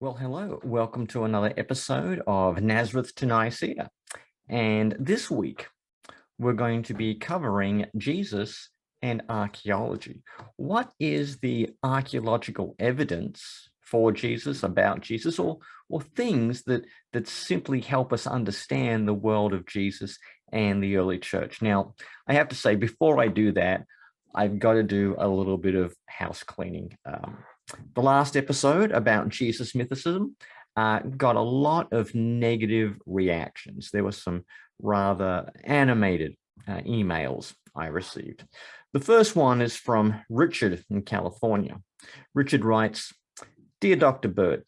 Well, hello. Welcome to another episode of Nazareth to Nicaea. And this week, we're going to be covering Jesus and archaeology. What is the archaeological evidence for Jesus, about Jesus, or things that simply help us understand the world of Jesus and the early church? Now, I have to say, before I do that, I've got to do a little bit of house cleaning. The last episode about Jesus mythicism got a lot of negative reactions. There were some rather animated emails I received. The first one is from Richard in California. Richard writes, "Dear Dr. Bird,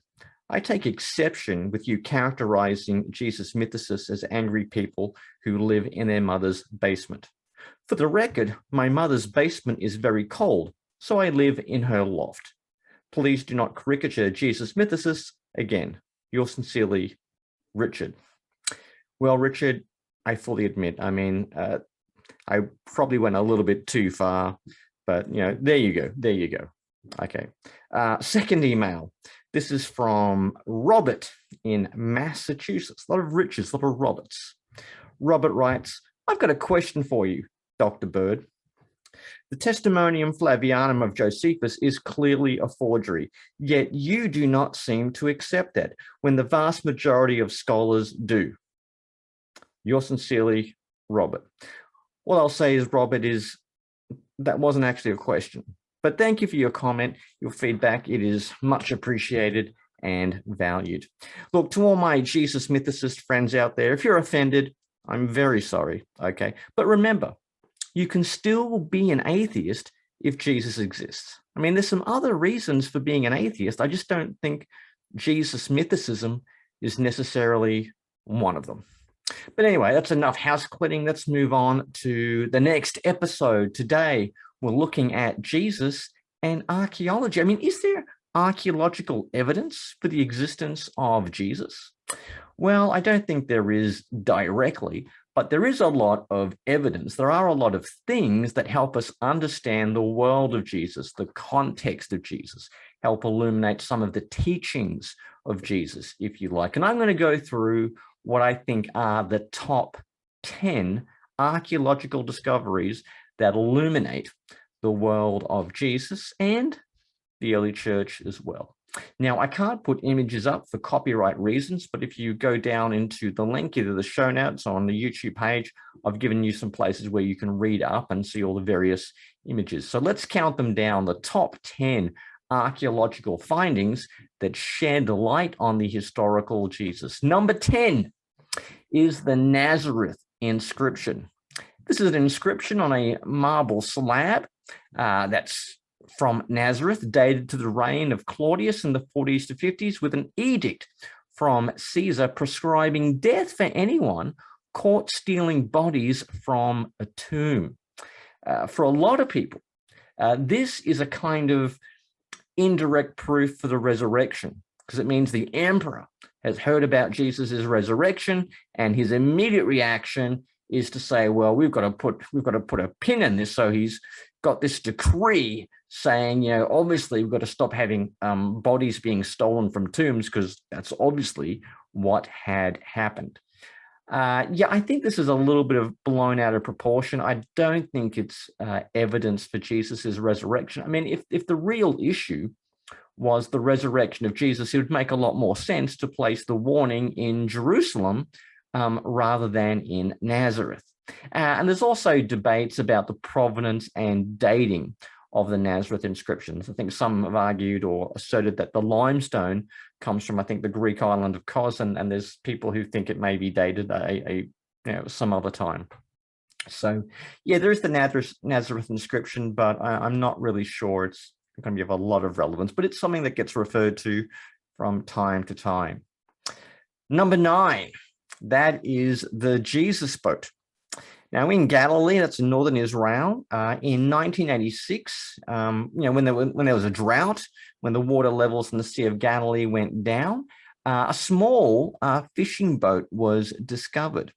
I take exception with you characterizing Jesus mythicists as angry people who live in their mother's basement. For the record, my mother's basement is very cold, so I live in her loft. Please do not caricature Jesus mythicists again. Yours sincerely, Richard." Well, Richard, I fully admit, I probably went a little bit too far, but there you go. There you go. Okay. Second email. This is from Robert in Massachusetts. A lot of Richards, a lot of Roberts. Robert writes, "I've got a question for you, Dr. Bird. The Testimonium Flavianum of Josephus is clearly a forgery, yet you do not seem to accept that, when the vast majority of scholars do. Yours sincerely, Robert." What I'll say is, Robert, that wasn't actually a question. But thank you for your comment, your feedback. It is much appreciated and valued. Look, to all my Jesus mythicist friends out there, if you're offended, I'm very sorry, okay? But remember, you can still be an atheist if Jesus exists. I mean, there's some other reasons for being an atheist. I just don't think Jesus mythicism is necessarily one of them. But anyway, that's enough house cleaning. Let's move on to the next episode. Today, we're looking at Jesus and archaeology. I mean, is there archaeological evidence for the existence of Jesus? Well, I don't think there is directly, but there is a lot of evidence. There are a lot of things that help us understand the world of Jesus, the context of Jesus, help illuminate some of the teachings of Jesus, if you like. And I'm going to go through what I think are the top 10 archaeological discoveries that illuminate the world of Jesus and the early church as well. Now, I can't put images up for copyright reasons, but if you go down into the link, either the show notes or on the YouTube page, I've given you some places where you can read up and see all the various images. So let's count them down, the top 10 archaeological findings that shed light on the historical Jesus. Number 10 is the Nazareth Inscription. This is an inscription on a marble slab that's from Nazareth, dated to the reign of Claudius in the 40s to 50s, with an edict from Caesar prescribing death for anyone caught stealing bodies from a tomb. For a lot of people, this is a kind of indirect proof for the resurrection, because it means the emperor has heard about Jesus's resurrection, and his immediate reaction is to say, well, we've got to put a pin in this. So he's got this decree saying, obviously we've got to stop having bodies being stolen from tombs, because that's obviously what had happened. I think this is a little bit of blown out of proportion. I don't think it's evidence for Jesus's resurrection. I mean, if the real issue was the resurrection of Jesus, it would make a lot more sense to place the warning in Jerusalem rather than in Nazareth. And there's also debates about the provenance and dating of the Nazareth inscriptions. I think some have argued or asserted that the limestone comes from, I think, the Greek island of Kos, and there's people who think it may be dated some other time. So, yeah, there is the Nazareth inscription, but I'm not really sure it's going to be of a lot of relevance, but it's something that gets referred to from time to time. Number 9, that is the Jesus boat. Now, in Galilee, that's in northern Israel, in 1986, when there was a drought, when the water levels in the Sea of Galilee went down, a small fishing boat was discovered.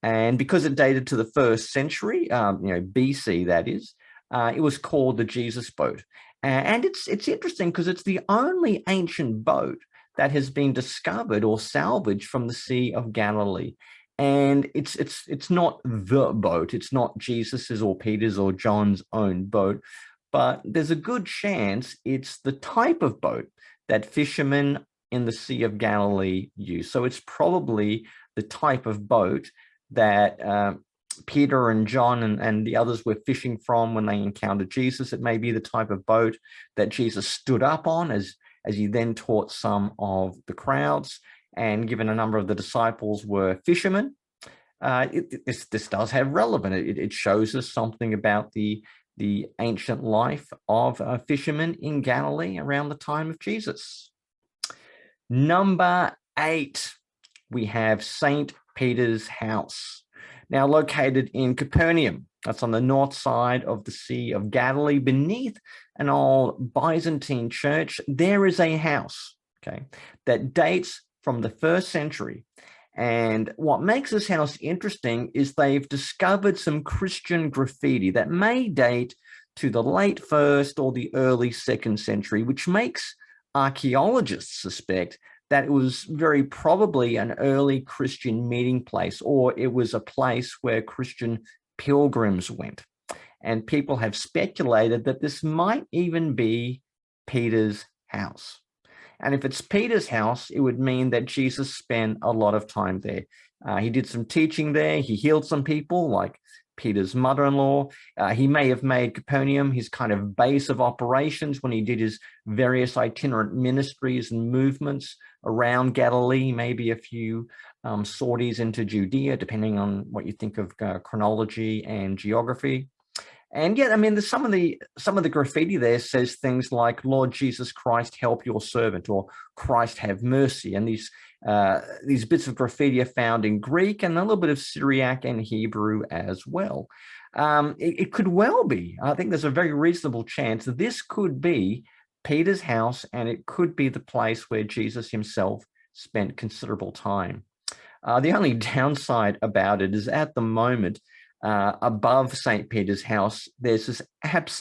And because it dated to the 1st century, BC, that is, it was called the Jesus boat. And it's interesting because it's the only ancient boat that has been discovered or salvaged from the Sea of Galilee. And it's not the boat. It's not Jesus's or Peter's or John's own boat, but there's a good chance it's the type of boat that fishermen in the Sea of Galilee use. So it's probably the type of boat that Peter and John and the others were fishing from when they encountered Jesus. It may be the type of boat that Jesus stood up on as he then taught some of the crowds. And given a number of the disciples were fishermen, this does have relevance. It shows us something about the ancient life of fishermen in Galilee around the time of Jesus. Number 8, we have St. Peter's house. Now located in Capernaum, that's on the north side of the Sea of Galilee, beneath an old Byzantine church, there is a house, okay, that dates from the 1st century. And what makes this house interesting is they've discovered some Christian graffiti that may date to the late 1st or the early 2nd century, which makes archaeologists suspect that it was very probably an early Christian meeting place, or it was a place where Christian pilgrims went. And people have speculated that this might even be Peter's house. And if it's Peter's house, it would mean that Jesus spent a lot of time there. He did some teaching there. He healed some people, like Peter's mother-in-law. He may have made Capernaum his kind of base of operations when he did his various itinerant ministries and movements around Galilee, maybe a few sorties into Judea, depending on what you think of chronology and geography. And yet, I mean, there's some of the graffiti there says things like, "Lord Jesus Christ, help your servant," or "Christ have mercy." And these bits of graffiti are found in Greek and a little bit of Syriac and Hebrew as well. It could well be. I think there's a very reasonable chance that this could be Peter's house, and it could be the place where Jesus himself spent considerable time. The only downside about it is at the moment, above St. Peter's house, there's this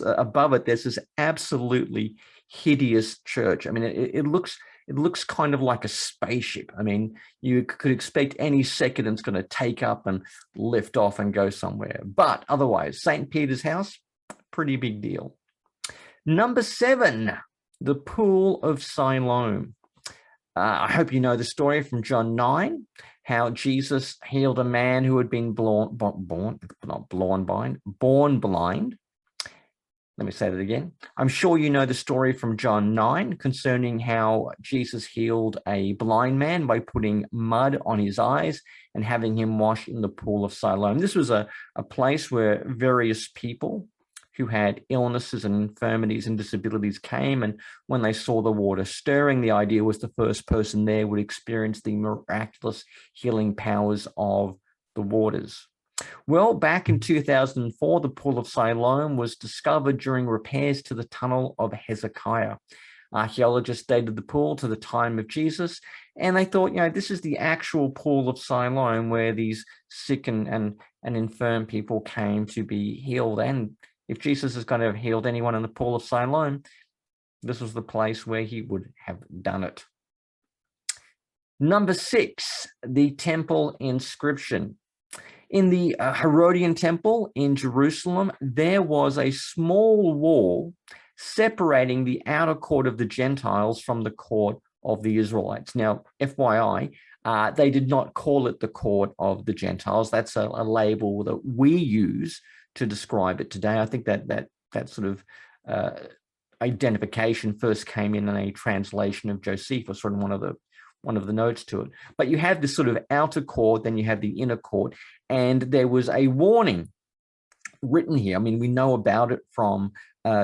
above it, there's this absolutely hideous church. I mean, it looks kind of like a spaceship. I mean, you could expect any second it's going to take up and lift off and go somewhere. But otherwise, St. Peter's house, pretty big deal. Number 7, the Pool of Siloam. I hope you know the story from John 9, how Jesus healed a man who had been born blind. Let me say that again. I'm sure you know the story from John 9 concerning how Jesus healed a blind man by putting mud on his eyes and having him wash in the Pool of Siloam. This was a place where various people who had illnesses and infirmities and disabilities came, and when they saw the water stirring, the idea was the first person there would experience the miraculous healing powers of the waters. Well, back in 2004, the Pool of Siloam was discovered during repairs to the tunnel of Hezekiah. Archaeologists dated the pool to the time of Jesus, and they thought, this is the actual Pool of Siloam where these sick and infirm people came to be healed. And if Jesus is going to have healed anyone in the Pool of Siloam, this was the place where he would have done it. Number 6, the Temple Inscription. In the Herodian Temple in Jerusalem, there was a small wall separating the outer court of the Gentiles from the court of the Israelites. Now, FYI, they did not call it the court of the Gentiles. That's a label that we use to describe it today. I think that sort of identification first came in a translation of Josephus, or in one of the notes to it. But you have this sort of outer court, then you have the inner court, and there was a warning written here. I mean, we know about it from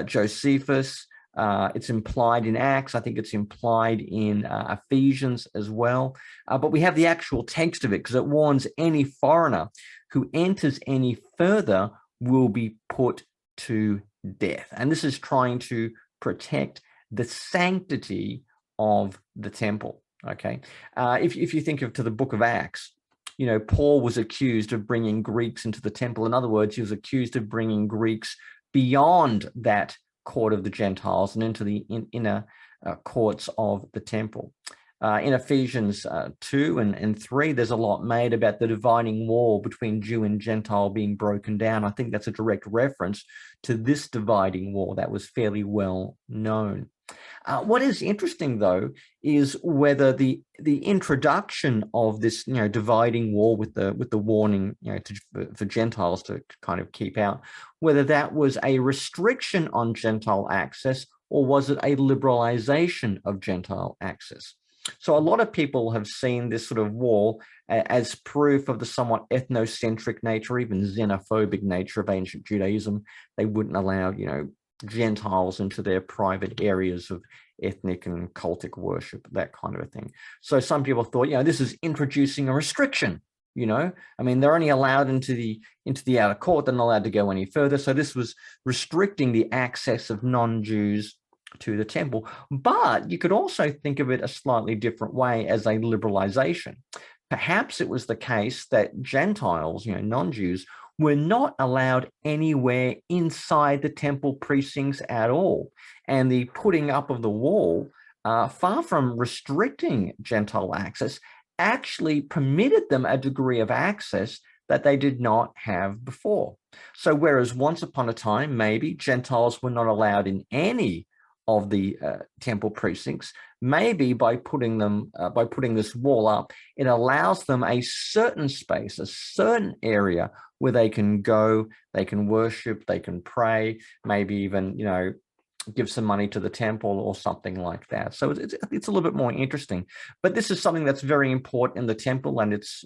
Josephus. It's implied in Acts. I think it's implied in Ephesians as well. But we have the actual text of it, because it warns any foreigner who enters any further will be put to death. And this is trying to protect the sanctity of the temple. Okay, if you think of to the book of Acts, Paul was accused of bringing Greeks into the temple. In other words, he was accused of bringing Greeks beyond that court of the Gentiles and into the inner courts of the temple. In Ephesians 2 and 3, there's a lot made about the dividing wall between Jew and Gentile being broken down. I think that's a direct reference to this dividing wall that was fairly well known. What is interesting, though, is whether the introduction of this, dividing wall with the warning, for Gentiles to kind of keep out, whether that was a restriction on Gentile access or was it a liberalization of Gentile access? So a lot of people have seen this sort of wall as proof of the somewhat ethnocentric nature, even xenophobic nature of ancient Judaism. They wouldn't allow, Gentiles into their private areas of ethnic and cultic worship, that kind of a thing. So some people thought, this is introducing a restriction. I mean, they're only allowed into the outer court. They're not allowed to go any further. So this was restricting the access of non-Jews to the temple. But you could also think of it a slightly different way, as a liberalization. Perhaps it was the case that Gentiles, non-Jews, were not allowed anywhere inside the temple precincts at all. And the putting up of the wall, far from restricting Gentile access, actually permitted them a degree of access that they did not have before. So whereas once upon a time, maybe Gentiles were not allowed in any of the temple precincts, maybe by putting this wall up, it allows them a certain space, a certain area where they can go, they can worship, they can pray, maybe even, give some money to the temple or something like that. So it's a little bit more interesting. But this is something that's very important in the temple, and it's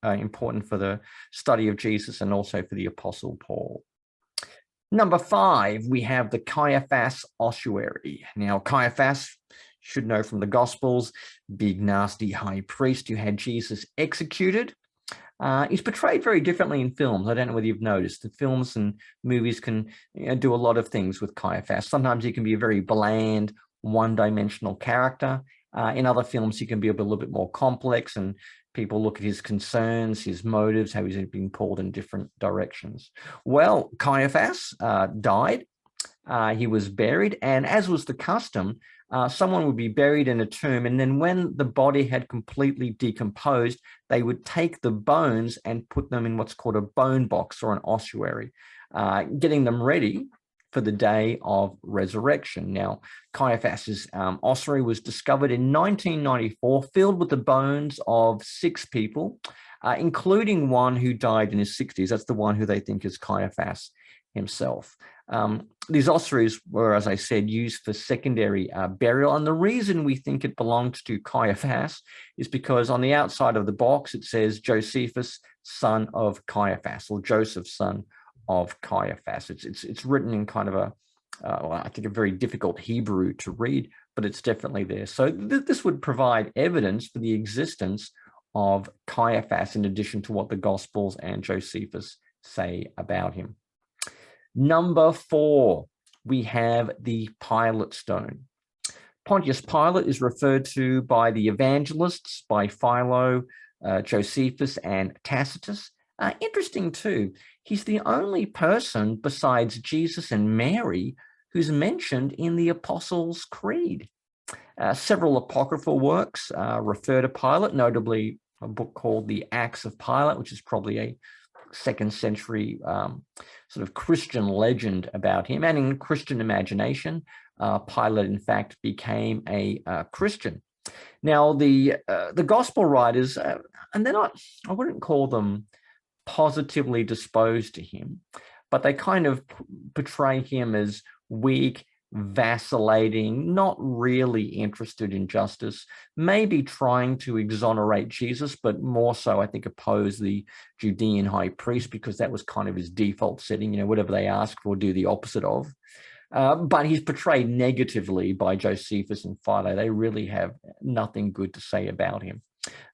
important for the study of Jesus and also for the Apostle Paul. Number 5, we have the Caiaphas Ossuary. Now, Caiaphas, should know from the Gospels, big, nasty high priest who had Jesus executed. He's portrayed very differently in films. I don't know whether you've noticed. The films and movies can do a lot of things with Caiaphas. Sometimes he can be a very bland, one-dimensional character. In other films, he can be a little bit more complex, and people look at his concerns, his motives, how he's being pulled in different directions. Well, Caiaphas died. He was buried, and as was the custom, someone would be buried in a tomb, and then when the body had completely decomposed, they would take the bones and put them in what's called a bone box or an ossuary, getting them ready for the day of resurrection. Now, Caiaphas's ossuary was discovered in 1994, filled with the bones of 6 people, including one who died in his 60s. That's the one who they think is Caiaphas himself. These ossuaries were, as I said, used for secondary burial. And the reason we think it belonged to Caiaphas is because on the outside of the box, it says Josephus, son of Caiaphas, or Joseph, son of Caiaphas. It's written in kind of I think a very difficult Hebrew to read, but it's definitely there. So this would provide evidence for the existence of Caiaphas in addition to what the Gospels and Josephus say about him. Number 4, we have the Pilate Stone. Pontius Pilate is referred to by the evangelists, by Philo, Josephus, and Tacitus. Interesting too, he's the only person besides Jesus and Mary who's mentioned in the Apostles' Creed. Several apocryphal works refer to Pilate, notably a book called The Acts of Pilate, which is probably a 2nd century sort of Christian legend about him. And in Christian imagination, Pilate, in fact, became a Christian. Now, the gospel writers, and they're not, I wouldn't call them positively disposed to him, but they kind of portray him as weak, vacillating, not really interested in justice, maybe trying to exonerate Jesus, but more so, I think, oppose the Judean high priest, because that was kind of his default setting, whatever they ask for, do the opposite of. But he's portrayed negatively by Josephus and Philo. They really have nothing good to say about him.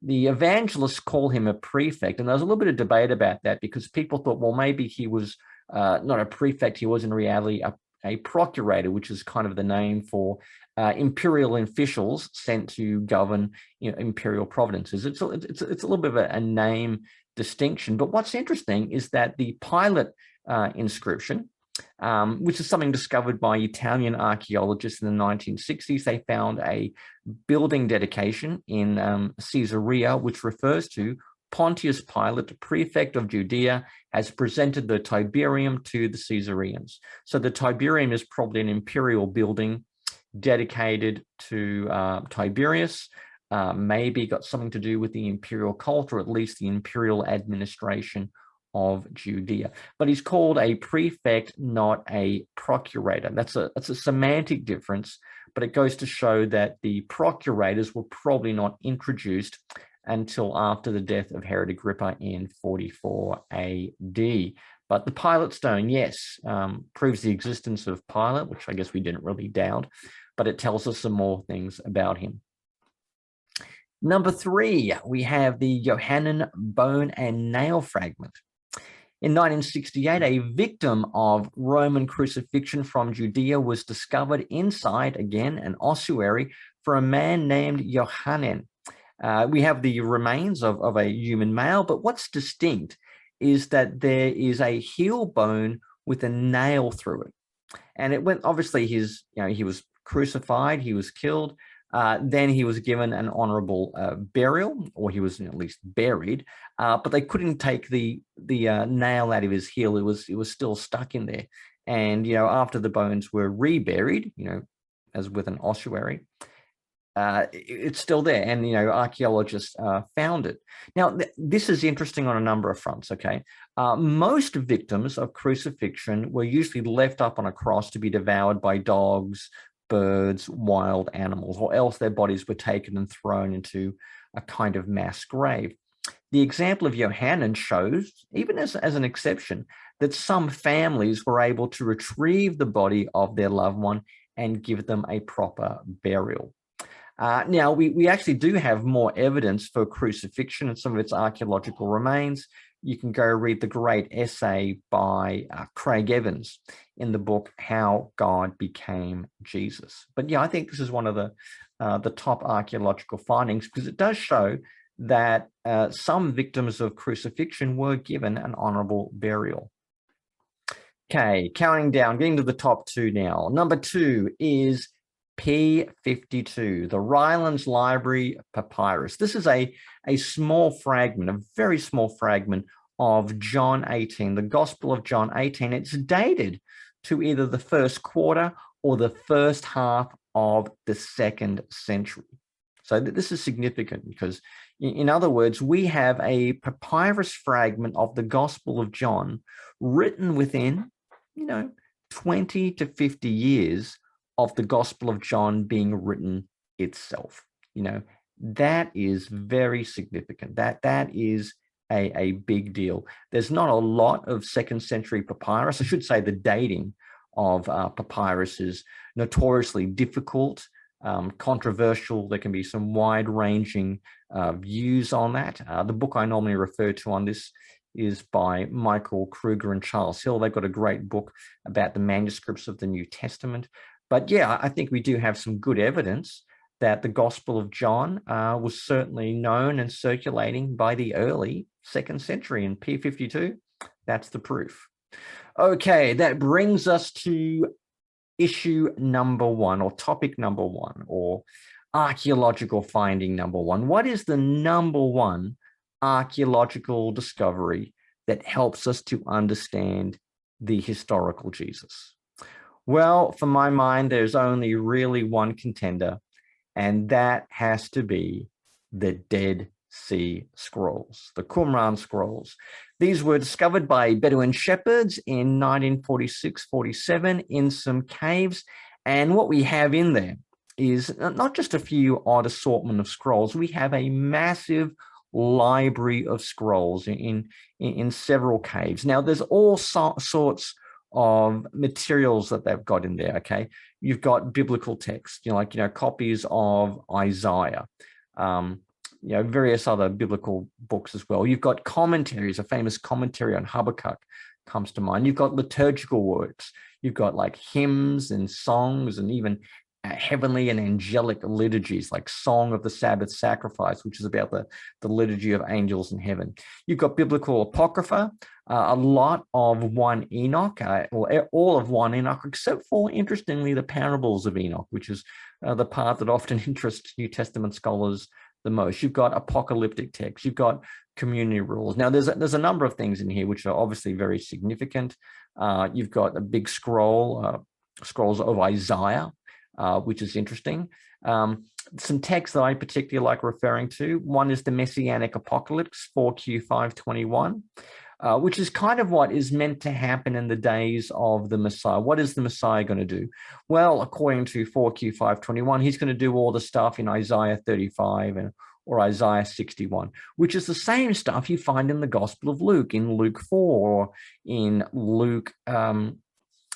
The evangelists call him a prefect, and there was a little bit of debate about that, because people thought, well, maybe he was not a prefect, he was in reality a procurator, which is kind of the name for imperial officials sent to govern imperial provinces. It's a little bit of a name distinction. But what's interesting is that the Pilate inscription which is something discovered by Italian archaeologists in the 1960s. They found a building dedication in Caesarea, which refers to Pontius Pilate, the prefect of Judea, has presented the Tiberium to the Caesareans. So the Tiberium is probably an imperial building dedicated to Tiberius, maybe got something to do with the imperial cult, or at least the imperial administration of Judea. But he's called a prefect, not a procurator. That's a semantic difference, but it goes to show that the procurators were probably not introduced until after the death of Herod Agrippa in 44 AD. But the Pilate Stone, yes, proves the existence of Pilate, which I guess we didn't really doubt, but it tells us some more things about him. Number 3, we have the Johanan bone and nail fragment. In 1968, a victim of Roman crucifixion from Judea was discovered inside, again, an ossuary for a man named Johanan. We have the remains of a human male, but what's distinct is that there is a heel bone with a nail through it. And it went, obviously, he was crucified, he was killed, then he was given an honorable burial, or he was at least buried, but they couldn't take the nail out of his heel. It was still stuck in there. And, after the bones were reburied, as with an ossuary, it's still there, and archaeologists found it. Now, this is interesting on a number of fronts. Okay, most victims of crucifixion were usually left up on a cross to be devoured by dogs, birds, wild animals, or else their bodies were taken and thrown into a kind of mass grave. The example of Johanan shows, even as an exception, that some families were able to retrieve the body of their loved one and give them a proper burial. Now, we actually do have more evidence for crucifixion and some of its archaeological remains. You can go read the great essay by Craig Evans in the book, How God Became Jesus. But yeah, I think this is one of the top archaeological findings, because it does show that some victims of crucifixion were given an honorable burial. Okay, counting down, getting to the top 2 now. Number 2 is P52, the Rylands Library Papyrus. This is a small fragment, a very small fragment of John 18, the Gospel of John 18. It's dated to either the 1st quarter or the 1st half of the 2nd century. So this is significant because, in other words, we have a papyrus fragment of the Gospel of John written within, 20 to 50 years of the Gospel of John being written itself. That is very significant. That is a big deal. There's not a lot of 2nd century papyrus. I should say the dating of papyrus is notoriously difficult, controversial. There can be some wide-ranging views on that. The book I normally refer to on this is by Michael Kruger and Charles Hill. They've got a great book about the manuscripts of the New Testament. But yeah, I think we do have some good evidence that the Gospel of John was certainly known and circulating by the early 2nd century, and P52, that's the proof. Okay, that brings us to issue number 1, or topic number 1, or archaeological finding number 1. What is the number 1 archaeological discovery that helps us to understand the historical Jesus? Well, for my mind, there's only really one contender, and that has to be the Dead Sea Scrolls, the Qumran Scrolls. These were discovered by Bedouin shepherds in 1946-47 in some caves, and what we have in there is not just a few odd assortment of scrolls. We have a massive library of scrolls in several caves. Now, there's all sorts of materials that they've got in there. Okay, you've got biblical text, copies of Isaiah, various other biblical books as well. You've got commentaries. A famous commentary on Habakkuk comes to mind. You've got liturgical works. You've got like hymns and songs, and even heavenly and angelic liturgies, like Song of the Sabbath Sacrifice, which is about the liturgy of angels in heaven. You've got biblical apocrypha, a lot of 1 Enoch, or all of 1 Enoch, except for, interestingly, the parables of Enoch, which is the part that often interests New Testament scholars the most. You've got apocalyptic texts, you've got community rules. Now, there's a number of things in here which are obviously very significant. You've got a big scrolls of Isaiah, which is interesting. Some texts that I particularly like referring to. One is the Messianic Apocalypse, 4Q 521, which is kind of what is meant to happen in the days of the Messiah. What is the Messiah going to do? Well, according to 4Q 521, he's going to do all the stuff in Isaiah 35 or Isaiah 61, which is the same stuff you find in the Gospel of Luke, in Luke 4, or in Luke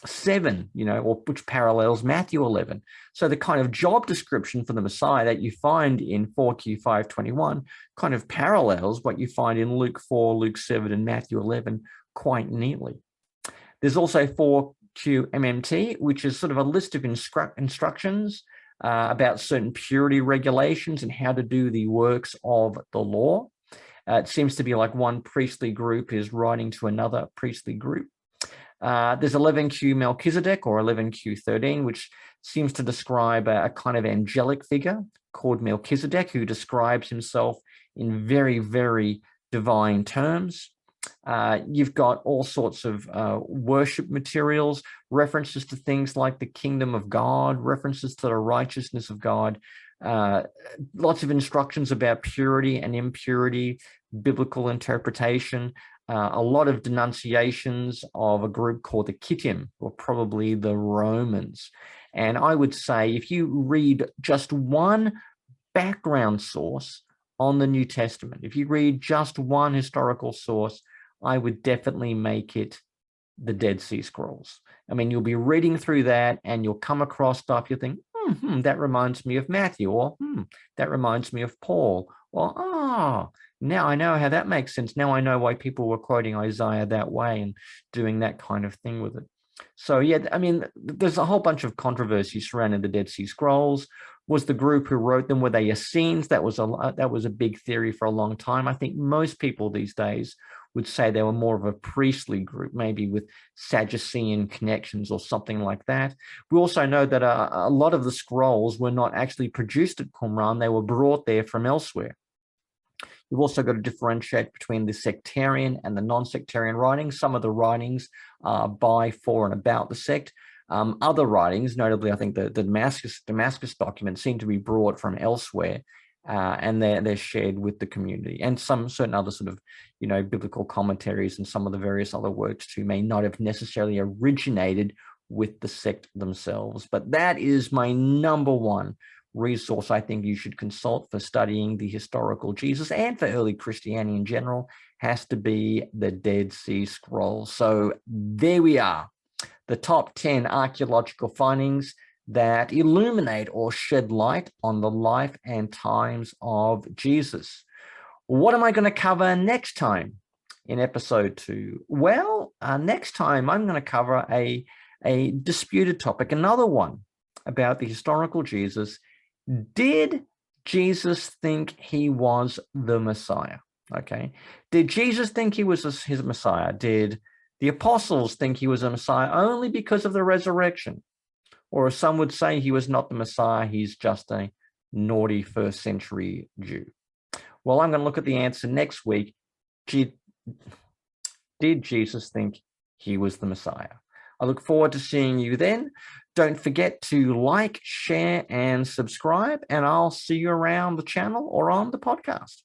7, or which parallels Matthew 11. So the kind of job description for the Messiah that you find in 4Q 521 kind of parallels what you find in Luke 4, Luke 7, and Matthew 11 quite neatly. There's also 4Q MMT, which is sort of a list of instructions about certain purity regulations and how to do the works of the law. It seems to be like one priestly group is writing to another priestly group. There's 11Q Melchizedek, or 11Q13, which seems to describe a kind of angelic figure called Melchizedek, who describes himself in very, very divine terms. You've got all sorts of worship materials, references to things like the kingdom of God, references to the righteousness of God, lots of instructions about purity and impurity, biblical interpretation, a lot of denunciations of a group called the Kittim, or probably the Romans. And I would say if you read just one background source on the New Testament, if you read just one historical source, I would definitely make it the Dead Sea Scrolls. I mean, you'll be reading through that and you'll come across stuff you think, that reminds me of Matthew, or that reminds me of Paul, or now I know how that makes sense. Now I know why people were quoting Isaiah that way and doing that kind of thing with it. So yeah, I mean, there's a whole bunch of controversies surrounding the Dead Sea Scrolls. Was the group who wrote them, were they Essenes? That was a big theory for a long time. I think most people these days would say they were more of a priestly group, maybe with Sadducean connections or something like that. We also know that a lot of the scrolls were not actually produced at Qumran. They were brought there from elsewhere. You've also got to differentiate between the sectarian and the non-sectarian writings. Some of the writings are by, for, and about the sect. Other writings, notably, I think the Damascus documents, seem to be brought from elsewhere, and they're shared with the community. And some certain other sort of, biblical commentaries and some of the various other works too may not have necessarily originated with the sect themselves. But that is my number one resource I think you should consult for studying the historical Jesus and for early Christianity in general, has to be the Dead Sea Scrolls. So there we are, the top 10 archaeological findings that illuminate or shed light on the life and times of Jesus. What am I going to cover next time in episode 2? Well, next time I'm going to cover a disputed topic, another one about the historical Jesus. Did Jesus think he was the Messiah? Okay. Did Jesus think he was his Messiah? Did the apostles think he was a Messiah only because of the resurrection? Or some would say he was not the Messiah, he's just a naughty first century Jew. Well, I'm going to look at the answer next week. Did Jesus think he was the Messiah? I look forward to seeing you then. Don't forget to like, share, and subscribe, and I'll see you around the channel or on the podcast.